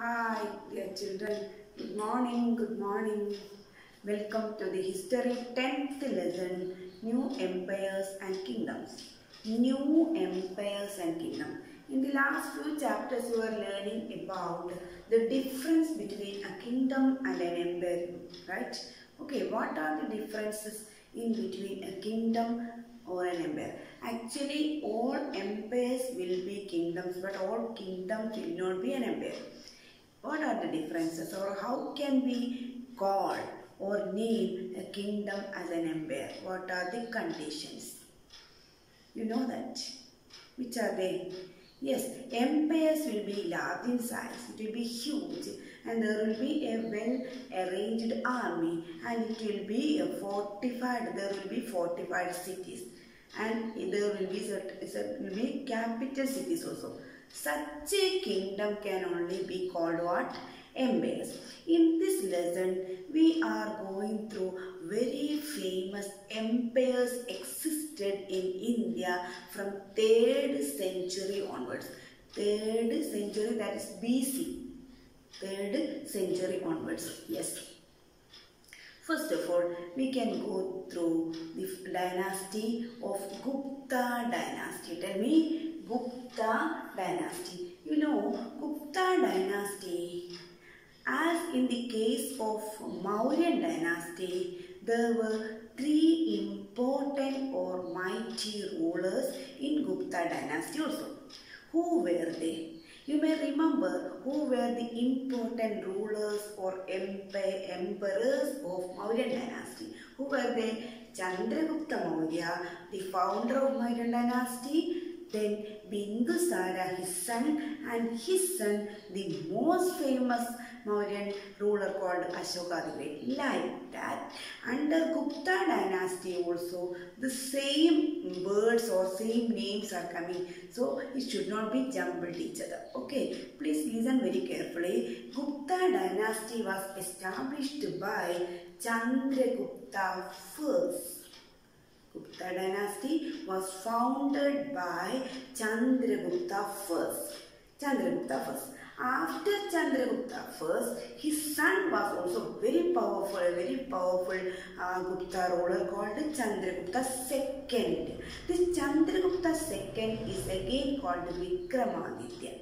Hi, dear children. Good morning. Good morning. Welcome to the History 10th lesson, New Empires and Kingdoms. New Empires and Kingdoms. In the last few chapters, you are learning about the difference between a kingdom and an empire, right? Okay, what are the differences in between a kingdom or an empire? Actually, all empires will be kingdoms, but all kingdoms will not be an empire. What are the differences, or how can we call or name a kingdom as an empire? What are the conditions? You know that. Which are they? Yes, empires will be large in size, it will be huge, and there will be a well-arranged army, and it will be fortified, there will be fortified cities, and there will be capital cities also. Such a kingdom can only be called what? Empires. In this lesson, we are going through very famous empires existed in India from 3rd century onwards. 3rd century, that is BC. 3rd century onwards. Yes. First of all, we can go through the dynasty of Gupta dynasty. Tell me, Gupta dynasty. You know, Gupta dynasty, as in the case of Mauryan dynasty, there were 3 important or mighty rulers in Gupta dynasty also. Who were they? You may remember who were the important rulers or emperors of Mauryan dynasty. Who were they? Chandragupta Maurya, the founder of Mauryan dynasty. Then Bindusara, his son, and his son, the most famous Mauryan ruler called Ashoka the Great. Like that, under Gupta dynasty also, the same words or same names are coming. So, it should not be jumbled each other. Okay, please listen very carefully. Gupta dynasty was established by Chandragupta first. Gupta dynasty was founded by Chandragupta first. After Chandragupta first, his son was also very powerful Gupta ruler called Chandragupta second. This Chandragupta second is again called Vikramaditya.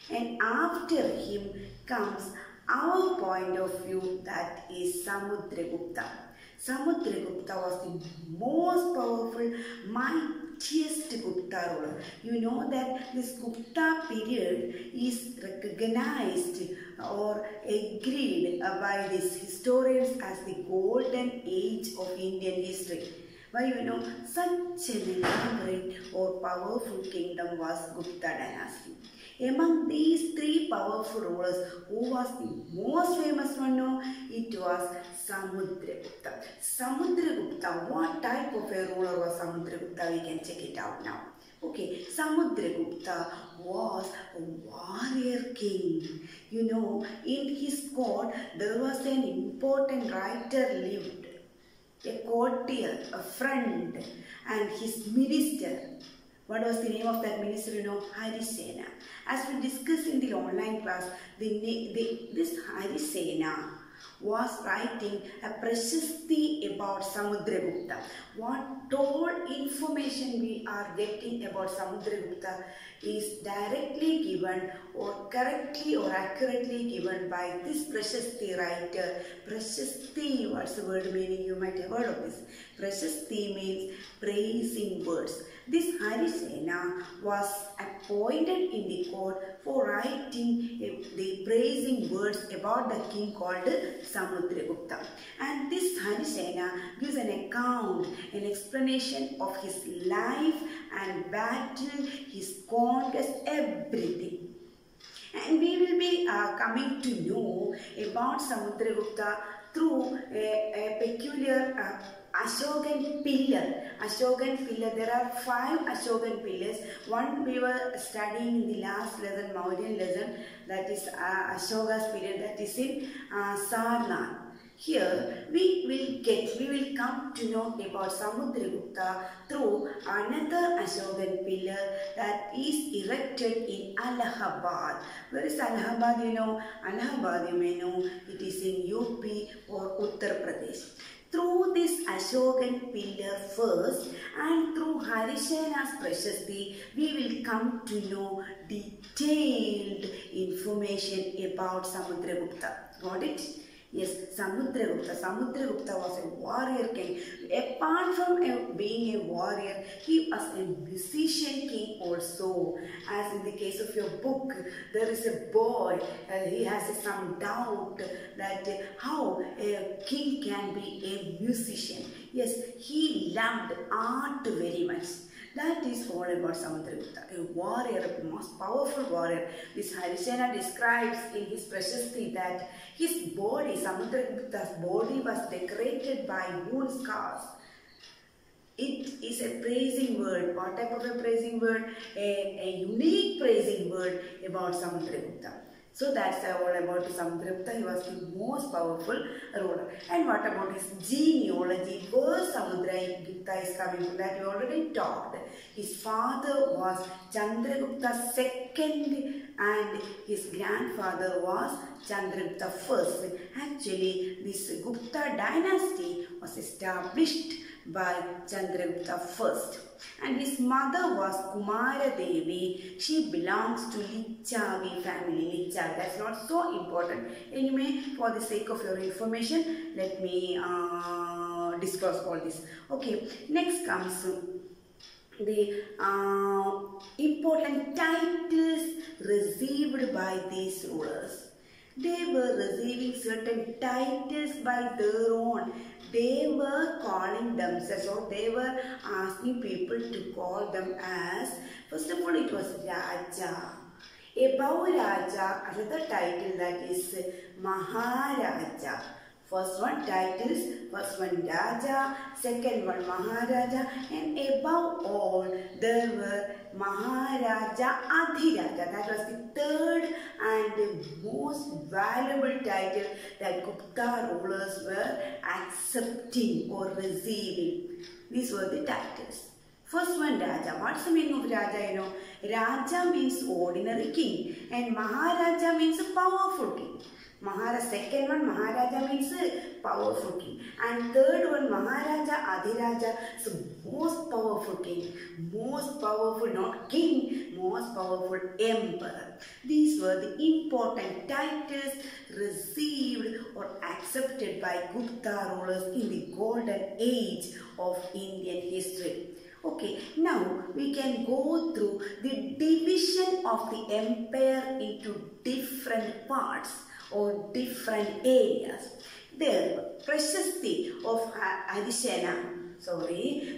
And after him comes our point of view, that is Samudragupta. Samudragupta was the most powerful, mightiest Gupta ruler. You know that this Gupta period is recognized or agreed by these historians as the golden age of Indian history. Why? You know, such an elaborate or powerful kingdom was Gupta dynasty. Among these 3 powerful rulers, who was the most famous one? No, it was Samudragupta. Samudragupta, what type of a ruler was Samudragupta? We can check it out now. Okay, Samudragupta was a warrior king. You know, in his court, there was an important writer lived, a courtier, a friend, and his minister. What was the name of that minister? You know, Harisena. As we discussed in the online class, this Harisena was writing a prashasti about Samudragupta. What all information we are getting about Samudragupta is directly given or correctly or accurately given by this prashasti writer. Prashasti, what's the word meaning? You might have heard of this. Prashasti means praising words. This Harisena was appointed in the court for writing the praising words about the king called Samudragupta. And this Harisena gives an account, an explanation of his life and battle, his conquest, everything. And we will be coming to know about Samudragupta through a peculiar Ashokan pillar. Ashokan pillar. There are 5 Ashokan pillars. One we were studying in the last lesson, Mauryan lesson, that is Ashoka's period, that is in Sarnath. Here we will come to know about Samudragupta through another Ashokan pillar that is erected in Allahabad. Where is Allahabad? You know, Allahabad, you may know, it is in UP or Uttar Pradesh. Through this Ashokan pillar first and through Harishena's Prashasti, we will come to know detailed information about Samudragupta. Got it? Yes, Samudragupta. Samudragupta was a warrior king. Apart from being a warrior, he was a musician king also. As in the case of your book, there is a boy, he has some doubt that how a king can be a musician. Yes, he loved art very much. That is all about Samudragupta, a warrior, a most powerful warrior. This Harishena describes in his Prashasti that his body, Samudragupta's body, was decorated by wound scars. It is a praising word. What type of a praising word? A unique praising word about Samudragupta. So that's all about Samudragupta. He was the most powerful ruler. And what about his genealogy? Where Samudragupta is coming from? That we already talked. His father was Chandragupta II and his grandfather was Chandragupta I. Actually, this Gupta dynasty was established by Chandragupta I. And his mother was Kumara Devi. She belongs to Lichavi family. Lichavi, that's not so important. Anyway, for the sake of your information, let me discuss all this. Okay, next comes the important titles received by these rulers. They were receiving certain titles by their own. They were calling themselves, or they were asking people to call them as, first of all, it was Raja. Above Raja, another title, that is Maharaja. First one titles, first one Raja, second one Maharaja, and above all there were Maharaja Adhiraja. That was the third and the most valuable title that Gupta rulers were accepting or receiving. These were the titles. First one, Raja. What's the meaning of Raja? You know, Raja means ordinary king and Maharaja means a powerful king. Second one, Maharaja means powerful king. And third one, Maharaja Adhiraja, so most powerful king. Most powerful, not king, most powerful emperor. These were the important titles received or accepted by Gupta rulers in the golden age of Indian history. Okay, now we can go through the division of the empire into different parts or different areas. There, Prashasti of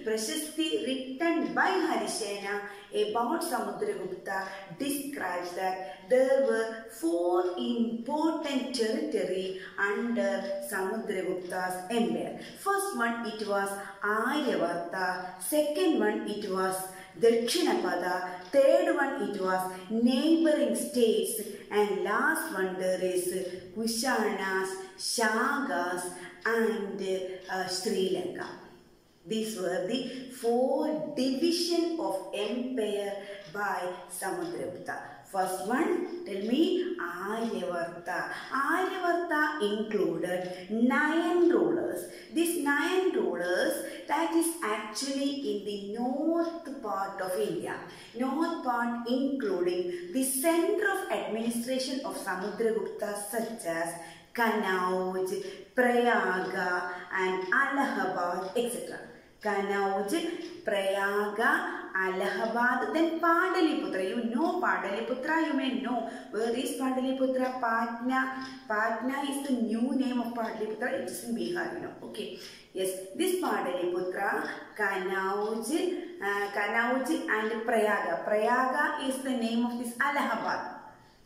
Prashasti written by Harishena about Samudragupta describes that there were 4 important territories under Samudragupta's empire. First one, it was Aryavarta. Second one, it was Dakshinapada. Third one, it was neighboring states. And last one, there is Kushanas, Shagas and Sri Lanka. These were the 4 divisions of empire by Samudragupta. First one, tell me, Aryavarta. Aryavarta included 9 rulers. These 9 rulers, that is actually in the north part of India. North part including the center of administration of Samudragupta such as Kanauj, Prayaga and Allahabad, etc. Kanauj, Prayaga, Allahabad, then Padaliputra. You know Padaliputra, you may know. Where is Padaliputra? Patna. Patna is the new name of Padaliputra. It is in Bihar, you know. Okay. Yes, this Padaliputra, Kanauj and Prayaga. Prayaga is the name of this Allahabad.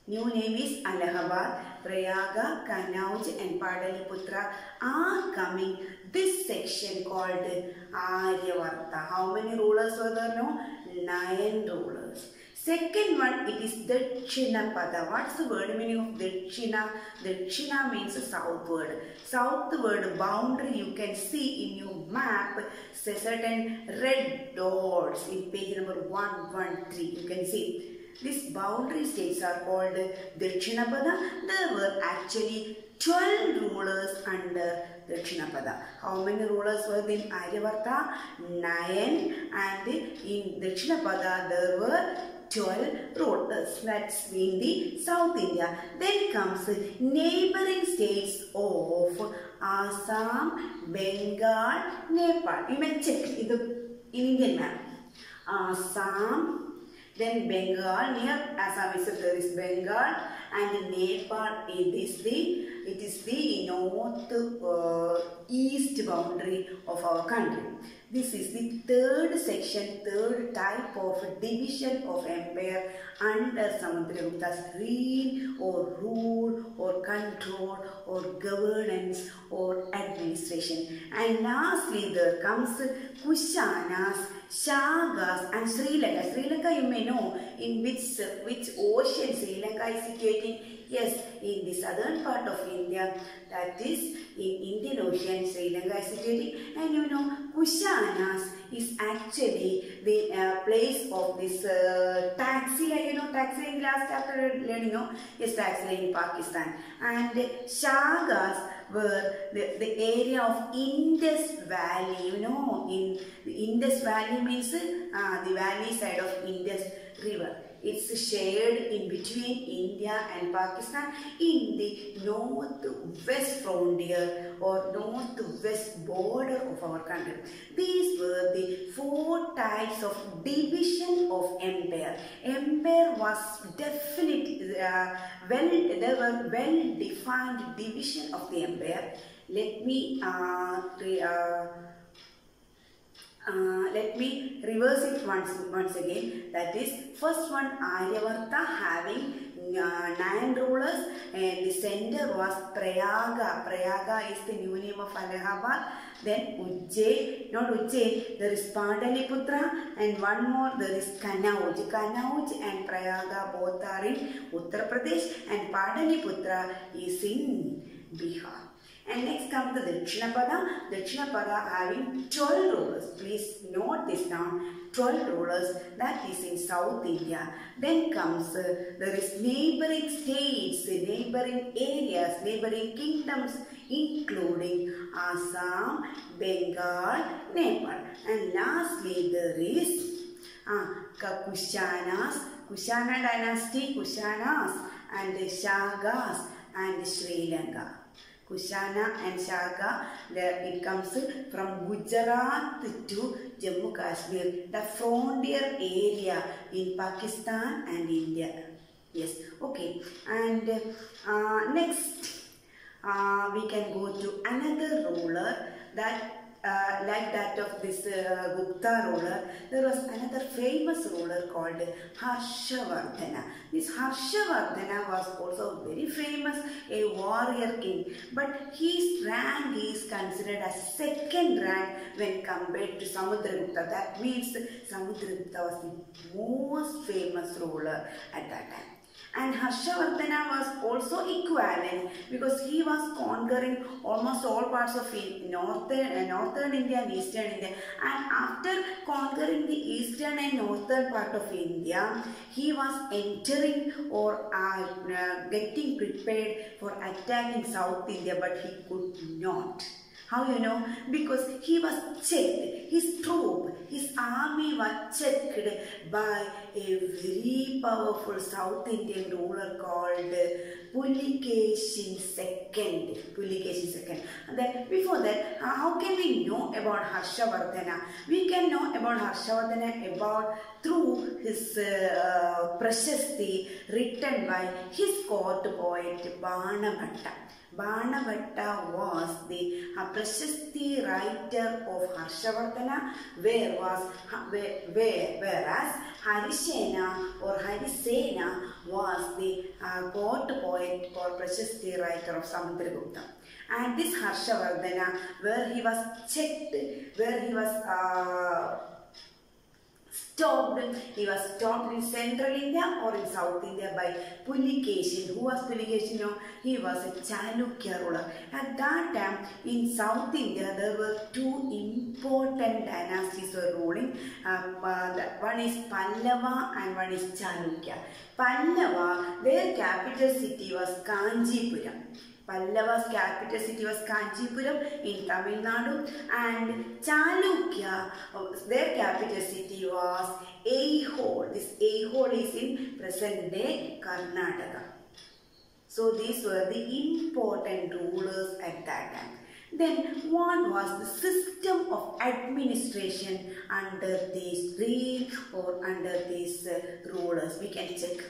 New name is Allahabad. Prayaga, Kanauj and Padaliputra are coming this section called Aryavarta. How many rulers were there? No? 9 rulers. Second one, it is Dakshinapada. What's the word meaning of Dakshina? Dakshina means southward. Southward boundary you can see in your map, certain red dots in page number 113. You can see. These boundary states are called Dakshinapada. There were actually 12 rulers under Dakshinapada. How many rulers were there in Aryavarta? 9. And in Dakshinapada there were 12 rulers. That's in the South India. Then comes neighboring states of Assam, Bengal, Nepal. You may check in Indian map. Assam, then Bengal, near Assam is there is Bengal, and Nepal it is the north east boundary of our country. This is the third section, third type of division of empire under Samudragupta's reign or rule or control or governance or administration. And lastly there comes Kushanas, Shagas and Sri Lanka. Sri Lanka, you may know in which ocean Sri Lanka is situated. Yes, in the southern part of India, that is in Indian Ocean, Sri Lanka is situated. And you know, Kushanas is actually the place of this Taxila. You know, Taxila in the last chapter learning, no? Yes, Taxila in Pakistan. And Shagas were the area of Indus Valley. You know, in the Indus Valley means the valley side of Indus River. It's shared in between India and Pakistan in the northwest frontier or northwest border of our country. These were the 4 types of division of empire. Empire was definitely there were well-defined division of the empire. Let me reverse it once again. That is, first one Aryavarta having 9 rulers, and the center was Prayaga. Prayaga is the new name of Allahabad. Then Ujjain, not Ujjain, there is Padaliputra, and one more there is Kanauj. Kanauj and Prayaga both are in Uttar Pradesh, and Padaliputra is in Bihar. And next comes the Dakshinapada. Dakshinapada having 12 rulers. Please note this down. 12 rulers, that is in South India. Then comes, there is neighboring states, neighboring areas, neighboring kingdoms, including Assam, Bengal, Nepal. And lastly, there is Kushanas, Kushana dynasty, Kushanas, and Shagas, and Sri Lanka. Kushana and Shaka, it comes from Gujarat to Jammu Kashmir, the frontier area in Pakistan and India. Yes, okay. And next, we can go to another ruler that like that of this Gupta ruler. There was another famous ruler called Harshavardhana. This Harshavardhana was also very famous, a warrior king, but his rank is considered as second rank when compared to Samudragupta. That means Samudragupta was the most famous ruler at that time. And Harshavardhana was also equivalent because he was conquering almost all parts of northern India and eastern India. And after conquering the eastern and northern part of India, he was entering or getting prepared for attacking South India, but he could not. How you know? Because he was checked, his troop, his army was checked by a very powerful South Indian ruler called Pulikeshin II. Pulikeshin II. And then before that, how can we know about Harshavardhana? We can know about Harshavardhana through his Prashasti written by his court poet Banabhatta. Banabhatta was the Prashasti writer of Harshavardhana, whereas Harisena or Harisena was the court poet or Prashasti writer of Samudragupta. And this Harshavardhana, where he was checked, where he was stopped. He was stopped in Central India or in South India by Pulikeshin. Who was Pulikeshin? No, he was a Chalukya ruler. At that time in South India there were two important dynasties were ruling. One is Pallava and one is Chalukya. Pallava, their capital city was Kanchipuram. Pallava's capital city was Kanchipuram in Tamil Nadu, and Chalukya, their capital city was Aihole. This Aihole is in present day Karnataka. So these were the important rulers at that time. Then what was the system of administration under these three or under these rulers? We can check.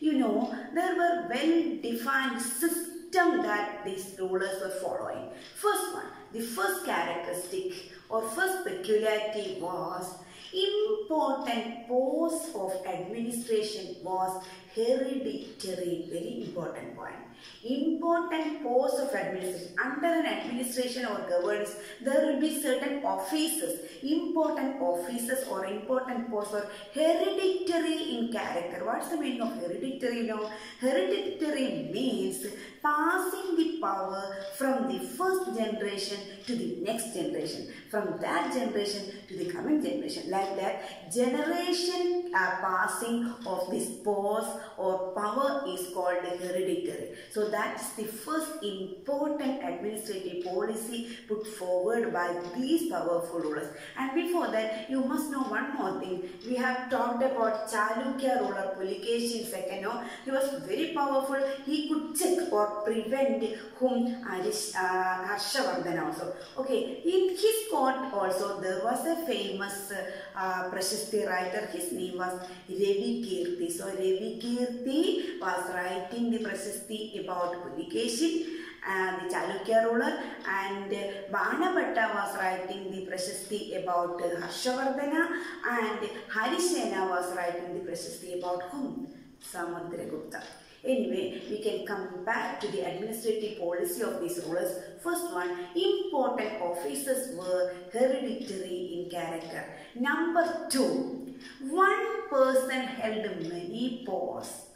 You know, there were well-defined systems that these rulers were following. First one, the first characteristic or first peculiarity was important post of administration was hereditary. Very important point. Important post of administration. Under an administration or governance, there will be certain offices. Important offices or important posts are hereditary in character. What's the meaning of hereditary now? Hereditary means passing the power from the first generation to the next generation. From that generation to the coming generation. Like that, generation passing of this post or power is called hereditary. So that's the first important administrative policy put forward by these powerful rulers. And before that, you must know one more thing. We have talked about Chalukya ruler Pulikeshin II. No? He was very powerful. He could check or prevent whom Harshavardhana also. Okay, in his court also there was a famous Prashasti writer. His name was Ravi Kirti. So Ravi Kirti was writing the Prashasti about Pulikeshin, the Chalukya ruler, and Banabhatta was writing the Prashasti about Harshavardhana, and Harisena was writing the Prashasti about whom? Samudragupta. Anyway, we can come back to the administrative policy of these rulers. First one, important offices were hereditary in character. Number two, one person held many posts.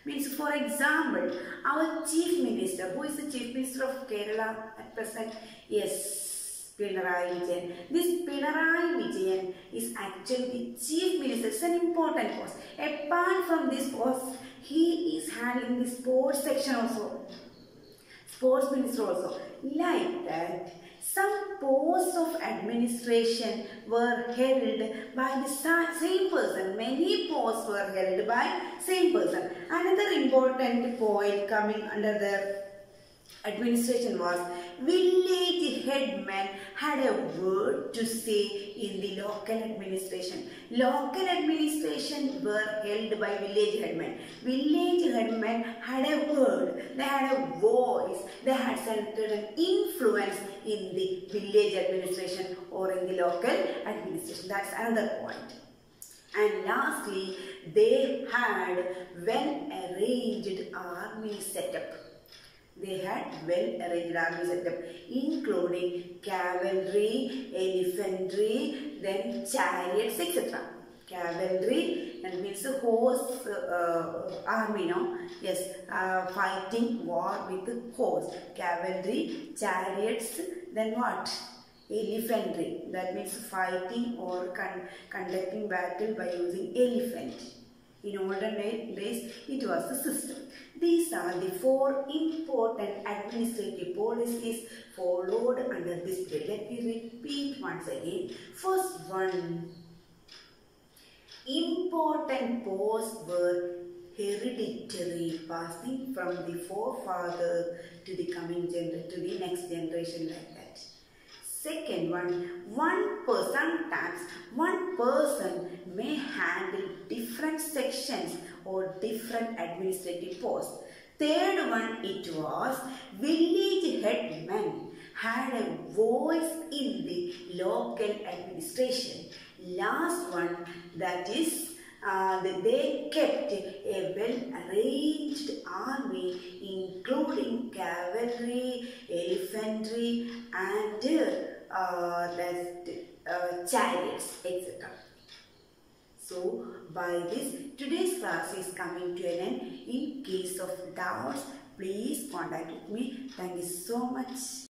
Means, for example, our Chief Minister, who is the Chief Minister of Kerala at present? Yes, Pinarayi Vijayan. This Pinarayi Vijayan is actually the Chief Minister. It's an important post. Apart from this post, he is handling the sports section also. Sports Minister also. Like that, some posts of administration were held by the same person. Many posts were held by same person. Another important point coming under the administration was village headmen had a word to say in the local administration. Local administration were held by village headmen. Village headmen had a word, they had a voice, they had certain influence in the village administration or in the local administration. That's another point. And lastly, they had well-arranged army setup. They had well-arranged army setup, including cavalry, elephantry, then chariots, etc. Cavalry, and means a horse army, no? Yes, fighting war with horse. Cavalry, chariots, then what? Elephantry. That means fighting or conducting battle by using elephant. In olden days, it was the system. These are the four important administrative policies followed under this period. Let me repeat once again. First one, important posts were hereditary, passing from the forefather to the coming generation, to the next generation, like that. Second one person, sometimes one person may handle different sections or different administrative posts. Third one, it was village headmen had a voice in the local administration. Last one, that is, they kept a well-arranged army including cavalry, elephantry and chariots, etc. So by this, today's class is coming to an end. In case of doubts, please contact with me. Thank you so much.